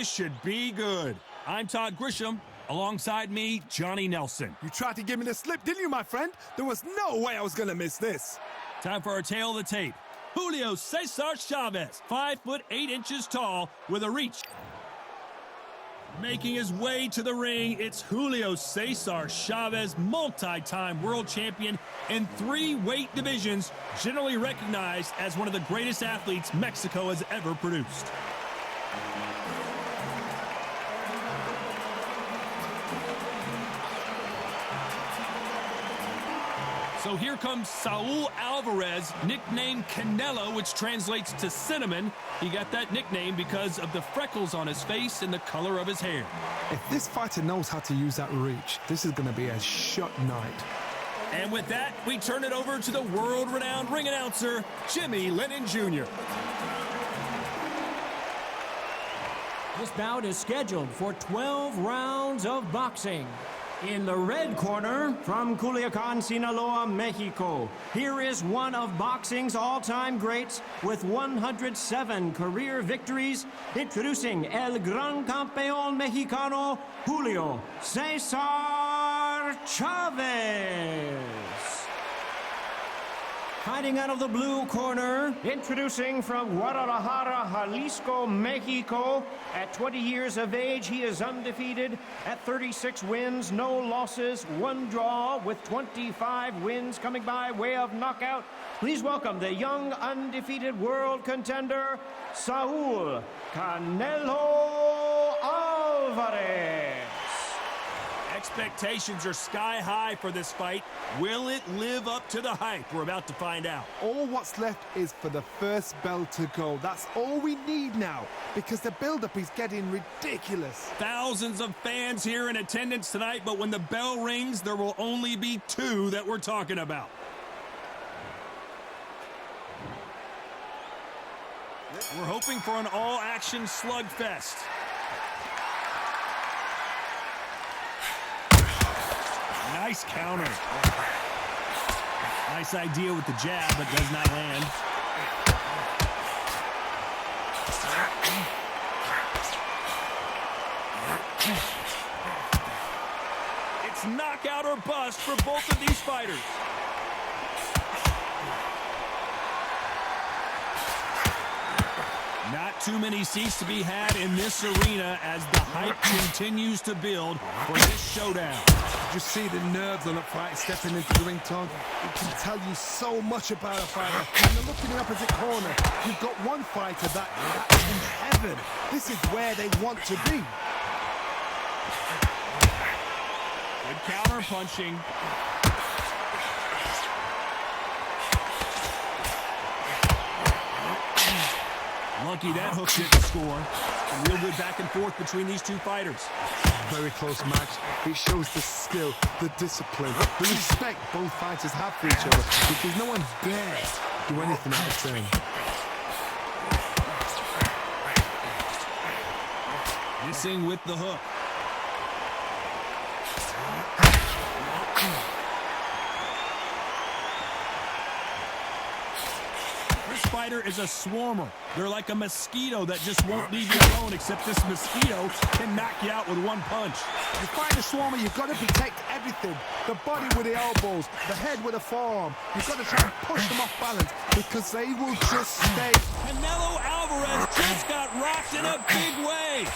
This should be good. I'm Todd Grisham. Alongside me, Johnny Nelson. You tried to give me the slip, didn't you, my friend? There was no way I was going to miss this. Time for our tail of the tape. Julio César Chávez, 5'8" tall with a reach. Making his way to the ring, it's Julio César Chávez, multi-time world champion in 3 weight divisions, generally recognized as one of the greatest athletes Mexico has ever produced. So here comes Saúl Alvarez, nicknamed Canelo, which translates to cinnamon. He got that nickname because of the freckles on his face and the color of his hair. If this fighter knows how to use that reach, this is going to be a shot night. And with that, we turn it over to the world-renowned ring announcer, Jimmy Lennon Jr. This bout is scheduled for 12 rounds of boxing. In the red corner, from Culiacan, Sinaloa, Mexico, here is one of boxing's all-time greats with 107 career victories, introducing El Gran Campeón Mexicano, Julio César Chávez. Fighting out of the blue corner, introducing from Guadalajara, Jalisco, Mexico. At 20 years of age, he is undefeated at 36 wins, no losses, 1 draw, with 25 wins coming by way of knockout. Please welcome the young, undefeated world contender, Saúl Canelo Álvarez. Expectations are sky high for this fight. Will it live up to the hype? We're about to find out. All what's left is for the first bell to go. That's all we need now, because the build-up is getting ridiculous. Thousands of fans here in attendance tonight, but when the bell rings, there will only be 2 that we're talking about. We're hoping for an all-action slugfest. Nice counter. Nice idea with the jab, but does not land. It's knockout or bust for both of these fighters. Not too many seats to be had in this arena as the hype continues to build for this showdown. You see the nerves on a fight stepping into the ring, Todd. It can tell you so much about a fighter. When you look in the opposite corner, you've got one fighter that's in heaven. This is where they want to be. Good counter punching. Lucky that hook didn't score. A real good back and forth between these 2 fighters. Very close match. It shows the skill, the discipline, the respect both fighters have for each other, because no one dares do anything out of turn. Missing with the hook. This fighter is a swarmer. They're like a mosquito that just won't leave you alone, except this mosquito can knock you out with 1 punch. You fight a swarmer, you've got to protect everything. The body with the elbows, the head with the forearm. You've got to try and push them off balance, because they will just stay. Canelo Álvarez just got rocked in a big way.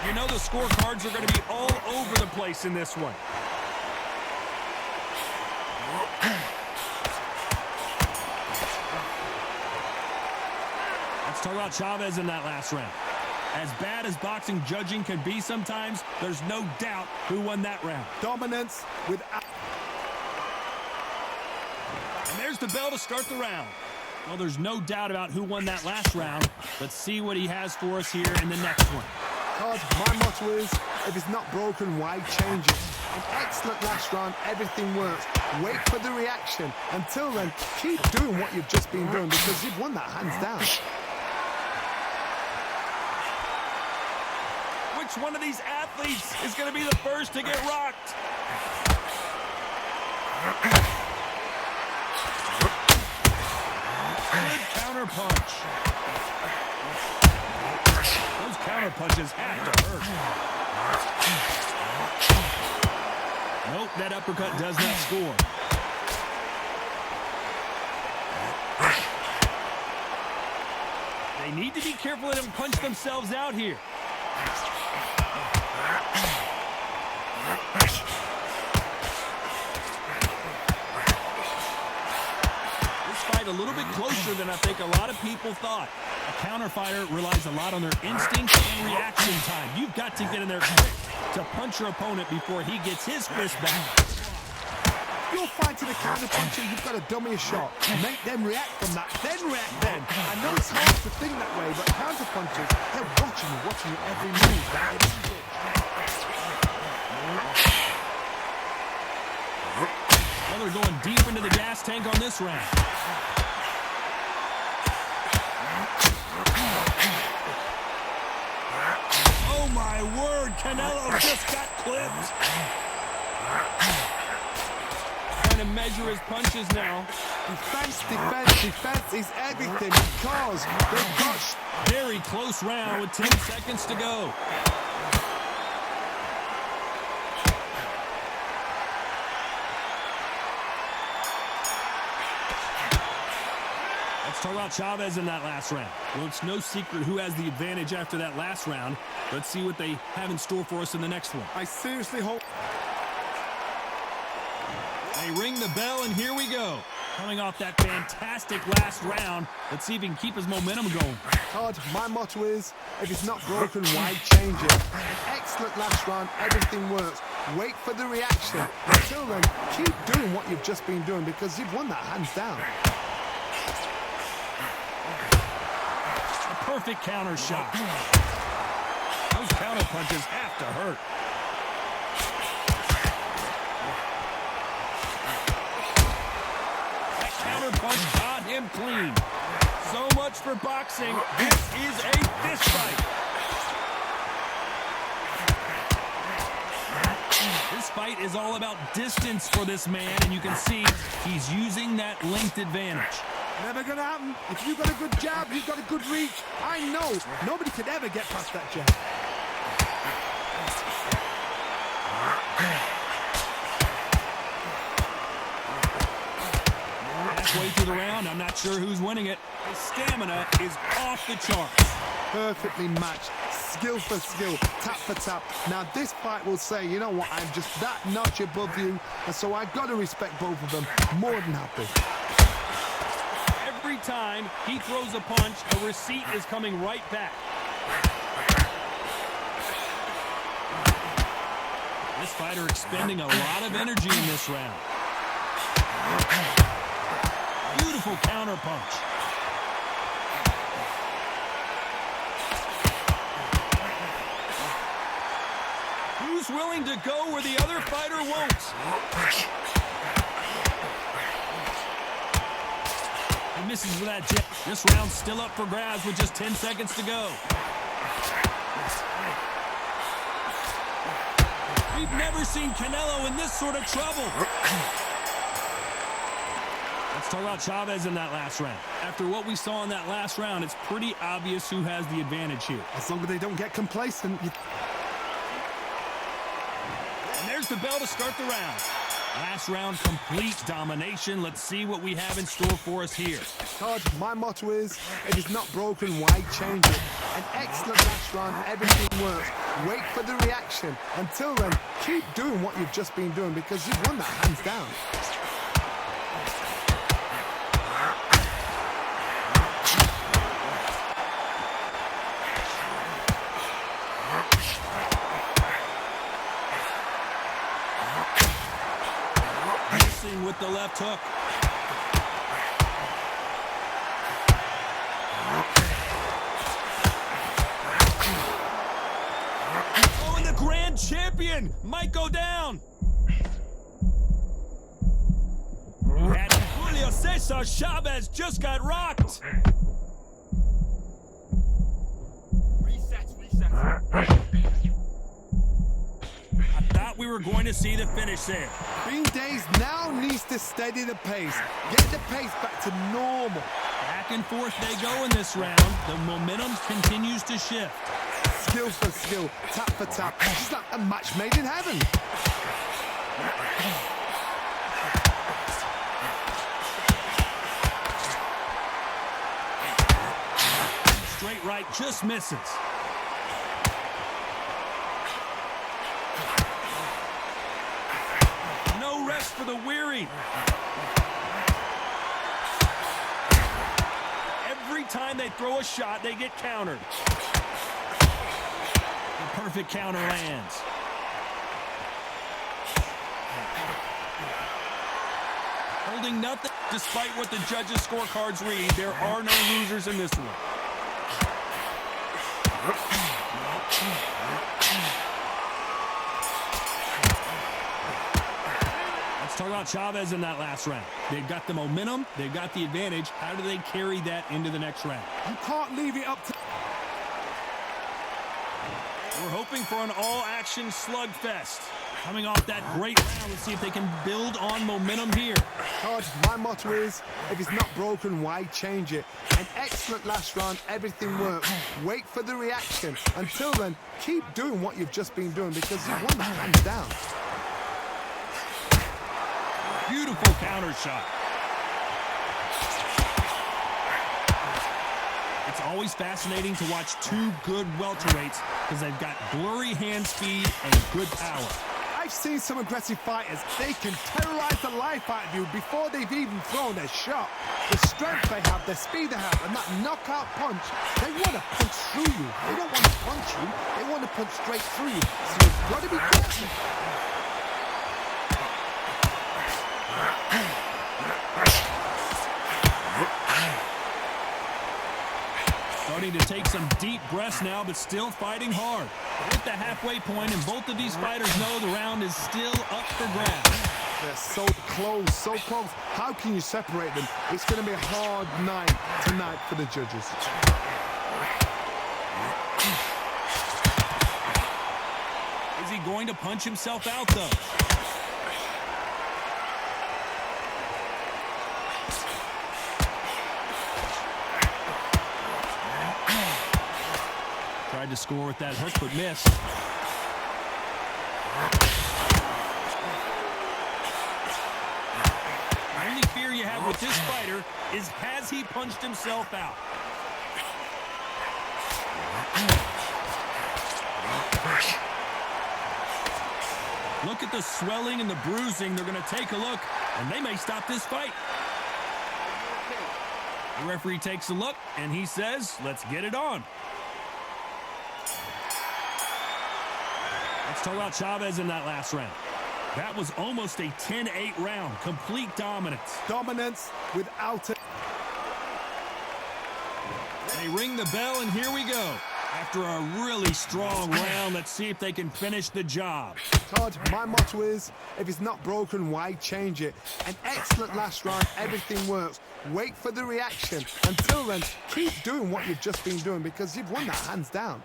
You know the scorecards are going to be all over the place in this one. Let's talk about Chavez in that last round. As bad as boxing judging can be sometimes, there's no doubt who won that round. Dominance with... And there's the bell to start the round. Well, there's no doubt about who won that last round. Let's see what he has for us here in the next one. Todd, my motto is, if it's not broken, why change it? An excellent last round, everything works. Wait for the reaction. Until then, keep doing what you've just been doing, because you've won that hands down. Which one of these athletes is going to be the first to get rocked? Good counter punch. Those counter punches have to hurt. Nope, that uppercut does not score. They need to be careful they don't punch themselves out here. A little bit closer than I think a lot of people thought. A counter fighter relies a lot on their instinct and reaction time. You've got to get in there quick to punch your opponent before he gets his fist back. You're fighting a counter puncher, you've got to dummy a shot. Make them react from that, then react then. I know it's hard to think that way, but counter punchers, they're watching you every move. Well, they're going deep into the gas tank on this round. Oh my word, Canelo just got clipped. Trying to measure his punches now. Defense is everything because they've got very close round with 10 seconds to go. Let's talk about Chavez in that last round. Well, it's no secret who has the advantage after that last round. Let's see what they have in store for us in the next one. I seriously hope. They ring the bell, and here we go. Coming off that fantastic last round, let's see if he can keep his momentum going. Todd, my motto is, if it's not broken, why change it? An excellent last round, everything works. Wait for the reaction. Until then, keep doing what you've just been doing because you've won that hands down. Perfect counter shot. Those counter punches have to hurt. That counter punch got him clean. So much for boxing. This is a fist fight. This fight is all about distance for this man, and you can see he's using that length advantage. Never gonna happen. If you've got a good jab, you've got a good reach. I know nobody could ever get past that jab. Halfway through the round, I'm not sure who's winning it. His stamina is off the charts. Perfectly matched. Skill for skill, tap for tap. Now this fight will say, you know what, I'm just that notch above you, and so I've got to respect both of them. More than happy. Every time he throws a punch, a receipt is coming right back. This fighter expending a lot of energy in this round. Beautiful counter punch. Who's willing to go where the other fighter won't? He misses with that jab. This round's still up for grabs with just 10 seconds to go. We've never seen Canelo in this sort of trouble. Let's talk about Chavez in that last round. After what we saw in that last round, it's pretty obvious who has the advantage here. As long as they don't get complacent. And there's the bell to start the round. Last round, complete domination. Let's see what we have in store for us here. Todd, my motto is, if it's not broken, why change it? An excellent last round, everything works. Wait for the reaction. Until then, keep doing what you've just been doing because you've won that hands down. With the left hook. Oh, and the grand champion might go down. And Julio César Chávez just got rocked. Reset. I thought we were going to see the finish there. Bean Days now needs to steady the pace. Get the pace back to normal. Back and forth they go in this round. The momentum continues to shift. Skill for skill, tap for tap. It's like a match made in heaven. Straight right just misses. No rest for the weary. Every time they throw a shot, they get countered. The perfect counter lands. Holding nothing. Despite what the judges' scorecards read, there are no losers in this one. Let's talk about Chavez in that last round. They've got the momentum. They've got the advantage. How do they carry that into the next round? You can't leave it up to... We're hoping for an all-action slugfest. Coming off that great round, let's see if they can build on momentum here. Todd, my motto is, if it's not broken, why change it? An excellent last round, everything works. Wait for the reaction. Until then, keep doing what you've just been doing because you've won the hands down. Beautiful counter shot. It's always fascinating to watch two good welterweights because they've got blurry hand speed and good power. I've seen some aggressive fighters. They can terrorize the life out of you before they've even thrown a shot. The strength they have, the speed they have, and that knockout punch, they want to punch through you. They don't want to punch you. They want to punch straight through you. So you've got to be careful. Starting to take some deep breaths now, but still fighting hard. At the halfway point, and both of these fighters know the round is still up for grabs. They're so close, so close. How can you separate them? It's going to be a hard night tonight for the judges. Is he going to punch himself out, though? Tried to score with that hook, but missed. The only fear you have with this fighter is, has he punched himself out? Look at the swelling and the bruising. They're going to take a look, and they may stop this fight. The referee takes a look, and he says, let's get it on. Let's talk about Chavez in that last round. That was almost a 10-8 round. Complete dominance. Dominance without it. They ring the bell, and here we go. After a really strong round, let's see if they can finish the job. Todd, my motto is, if it's not broken, why change it? An excellent last round, everything works. Wait for the reaction. Until then, keep doing what you've just been doing because you've won that hands down.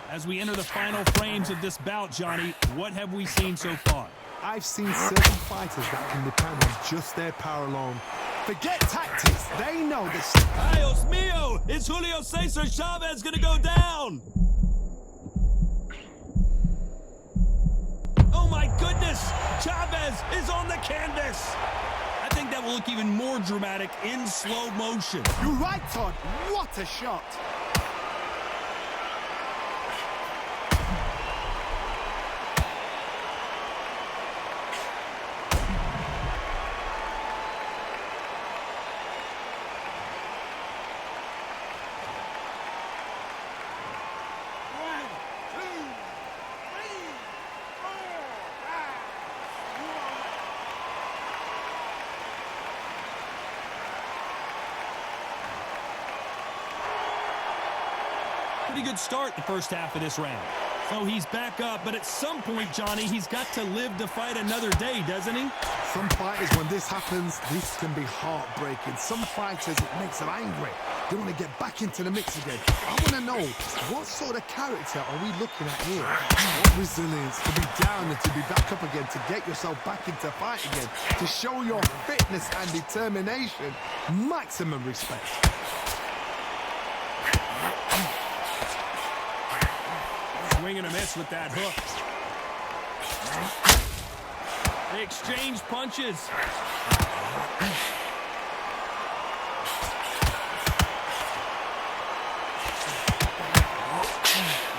As we enter the final frames of this bout, Johnny, what have we seen so far? I've seen certain fighters that can depend on just their power alone. Forget tactics, they know this. Dios mío! Is Julio César Chávez gonna go down? Oh my goodness! Chavez is on the canvas! I think that will look even more dramatic in slow motion. You're right, Todd. What a shot! Pretty good start the first half of this round. So he's back up, but at some point, Johnny, he's got to live to fight another day, doesn't he? Some fighters, when this happens, this can be heartbreaking. Some fighters, it makes them angry. They want to get back into the mix again. I want to know, what sort of character are we looking at here? What resilience to be down and to be back up again, to get yourself back into fight again, to show your fitness and determination. Maximum respect. Swing and a miss with that hook. They exchange punches.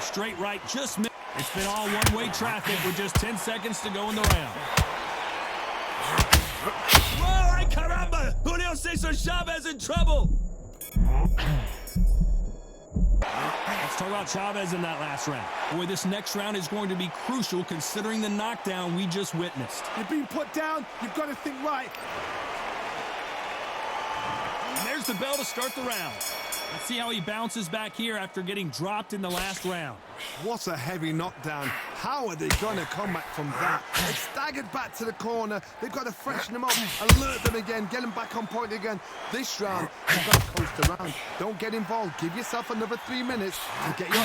Straight right, just missed. It's been all one-way traffic with just 10 seconds to go in the round. Whoa, ay caramba! Julio César Chávez in trouble. Let's talk about Chavez in that last round. Boy, this next round is going to be crucial considering the knockdown we just witnessed. You've been put down, you've got to think right. And there's the bell to start the round. Let's see how he bounces back here after getting dropped in the last round. What a heavy knockdown. How are they going to come back from that? They've staggered back to the corner. They've got to freshen them up, alert them again, get them back on point again. This round, you've got to coast around. Don't get involved. Give yourself another 3 minutes to get your...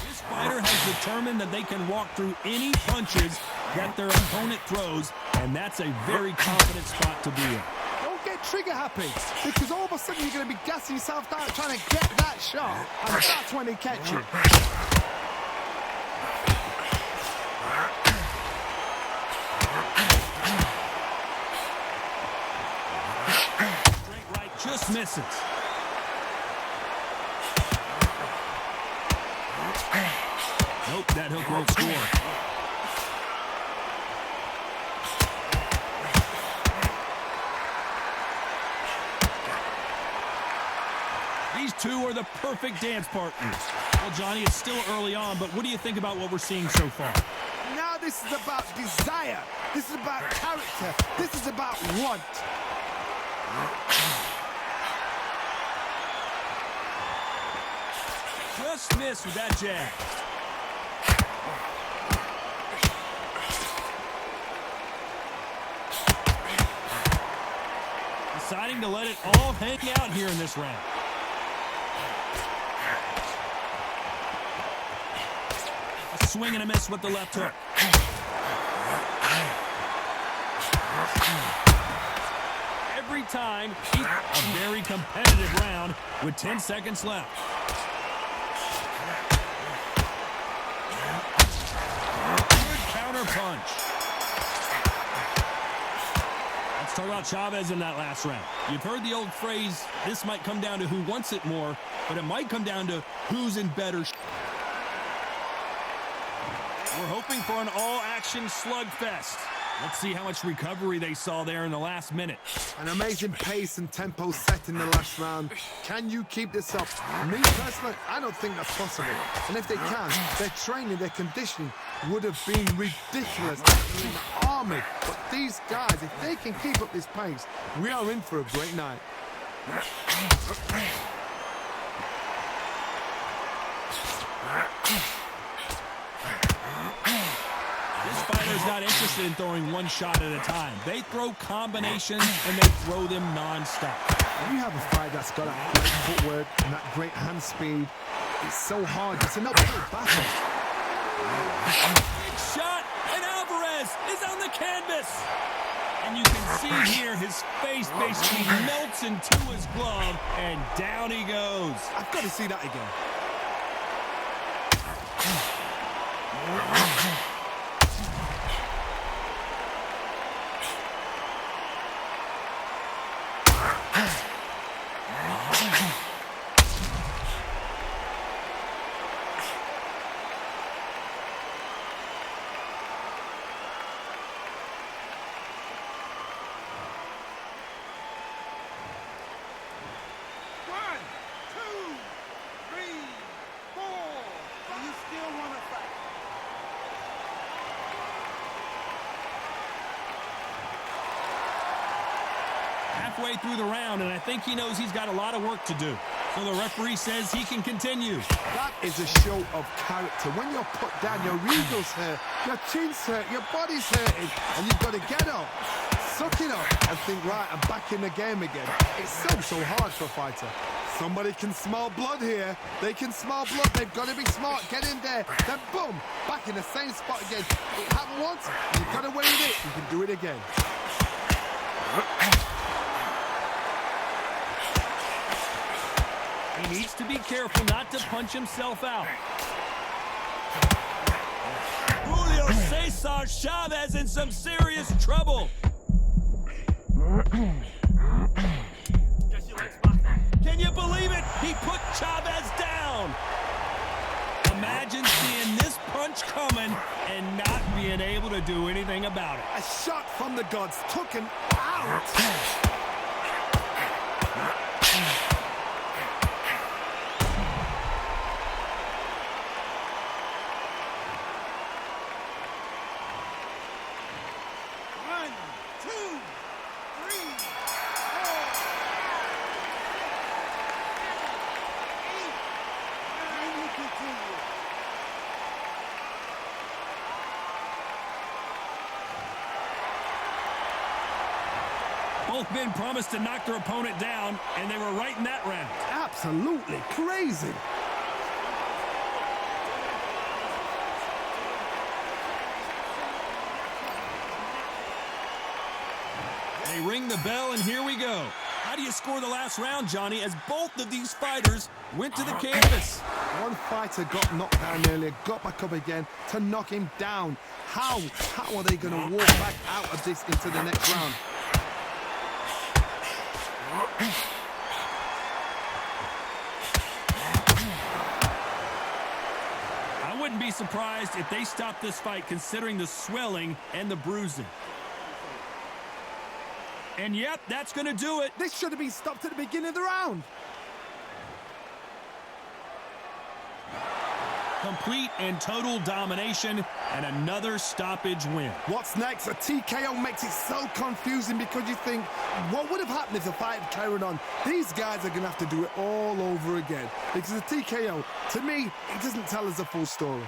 This fighter has determined that they can walk through any punches that their opponent throws, and that's a very confident spot to be in. Don't get trigger happy, because all of a sudden you're going to be gassing yourself down trying to get that shot, and that's when they catch you. Straight right just misses. Nope, that hook won't score. These two are the perfect dance partners. Well, Johnny, it's still early on, but what do you think about what we're seeing so far? Now this is about desire. This is about character. This is about want. Just missed with that jab. Deciding to let it all hang out here in this round. A swing and a miss with the left hook. Every time, a very competitive round with 10 seconds left. Good counter punch. Let's talk about Chavez in that last round. You've heard the old phrase, this might come down to who wants it more, but it might come down to who's in better shape. We're hoping for an all-action slugfest. Let's see how much recovery they saw there in the last minute. An amazing pace and tempo set in the last round. Can you keep this up? Me personally, I don't think that's possible. And if they can, their training, their conditioning would have been ridiculous. An army. But these guys, if they can keep up this pace, we are in for a great night. Fighter's not interested in throwing one shot at a time. They throw combinations and they throw them non-stop. When you have a fight that's got that great footwork and that great hand speed, it's so hard. It's an uphill battle. Big shot, and Alvarez is on the canvas. And you can see here his face basically melts into his glove, and down he goes. I've got to see that again. Halfway way through the round, and I think he knows he's got a lot of work to do. So the referee says he can continue. That is a show of character. When you're put down, your ego's hurt, your chin's hurt, your body's hurting, and you've got to get up, suck it up, and think, right, I'm back in the game again. It's so hard for a fighter. Somebody can smell blood here. They can smell blood. They've got to be smart. Get in there. Then boom, back in the same spot again. It happened once. You've got away with it. You can do it again. He needs to be careful not to punch himself out. Julio César Chávez in some serious trouble. Can you believe it? He put Chavez down. Imagine seeing this punch coming and not being able to do anything about it. A shot from the gods took him out. Both men promised to knock their opponent down, and they were right in that round. Absolutely crazy. They ring the bell, and here we go. How do you score the last round, Johnny, as both of these fighters went to the canvas? One fighter got knocked down earlier, got back up again to knock him down. How are they going to walk back out of this into the next round? I wouldn't be surprised if they stopped this fight considering the swelling and the bruising. And yep, that's going to do it. This should have been stopped at the beginning of the round. Complete and total domination and another stoppage win. What's next? A TKO makes it so confusing because you think, what would have happened if the fight had carried on? These guys are going to have to do it all over again. Because the TKO, to me, it doesn't tell us the full story.